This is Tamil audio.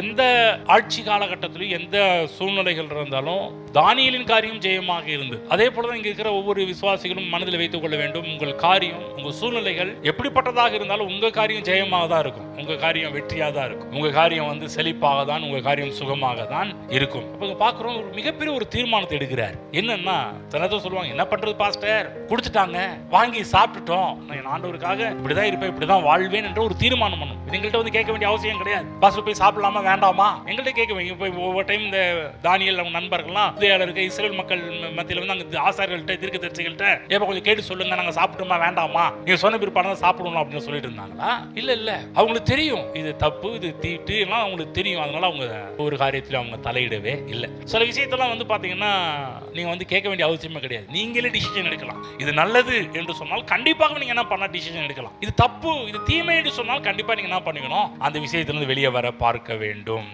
எந்த ஆட்சி காலகட்டத்திலும் எந்த சூழ்நிலைகள் இருந்தாலும் தானியேலின் காரியம் ஜெயமாக இருந்தது. அதே போலதான் இங்க இருக்கிற ஒவ்வொரு விசுவாசிகளும் மனதில் வைத்துக் கொள்ள வேண்டும். உங்கள் காரியம், உங்க சூழ்நிலைகள் எப்படிப்பட்டதாக இருந்தாலும் உங்க காரியம் ஜெயமாக தான் இருக்கும், உங்க காரியம் வெற்றியாக தான் இருக்கும், உங்க காரியம் செழிப்பாக தான், உங்க காரியம் சுகமாக தான் இருக்கும். அப்ப பாக்குறோம், ஒரு மிகப்பெரிய ஒரு தீர்மானத்தை எடுக்கிறார். என்னன்னா, சிலதை சொல்லுவாங்க, என்ன பண்றது பாஸ்டர், கொடுத்துட்டாங்க, வாங்கி சாப்பிட்டுட்டோம், நான் ஆண்டவருக்காக இப்படிதான் இருப்பேன், இப்படிதான் வாழ்வேன் என்ற ஒரு தீர்மானம் பண்ணும். எங்கள்கிட்ட கேட்க வேண்டிய அவசியம் கிடையாது. பாஸ்டர் போய் சாப்பிடலாமா வேண்டாமா, எங்கள்கிட்ட கேட்க வைங்க. போய் ஒவ்வொரு டைம் இந்த தானியேல் அவங்க நண்பர்கள்லாம் இருக்க இஸ்ரேல் மக்கள் மத்தியில் அங்க ஆசாரியர்கள்ட்ட தீர்க்கதரிசிகள்ட்ட எப்ப கொஞ்சம் கேட்டு சொல்லுங்க, நாங்க சாப்பிட்டோமா வேண்டாமா, நீங்க சொன்ன பிற்பாடு தான் சாப்பிடணும் அப்படின்னு சொல்லிட்டு இருந்தாங்களா? இல்ல, அவங்களுக்கு தெரியும் இது தப்பு, இது தீட்டு எல்லாம் அவங்களுக்கு தெரியும். அதனால அவங்க ஒரு காரியத்திலும் அவங்க தலையிடவே இல்லை. சில விஷயத்தெல்லாம் பாத்தீங்கன்னா நீங்க கேட்க வேண்டிய அவசியமே கிடையாது. நீங்களே டிசிஷன் எடுக்கலாம். இது நல்லது என்று சொன்னால் கண்டிப்பாக நீங்க என்ன பண்ண டிசிஷன் எடுக்கலாம். இது தப்பு, இது தீமை என்று சொன்னால் கண்டிப்பா நீங்க என்ன பண்ணிக்கணும், அந்த விஷயத்திலிருந்து வெளியே வர பார்க்க வேண்டும்.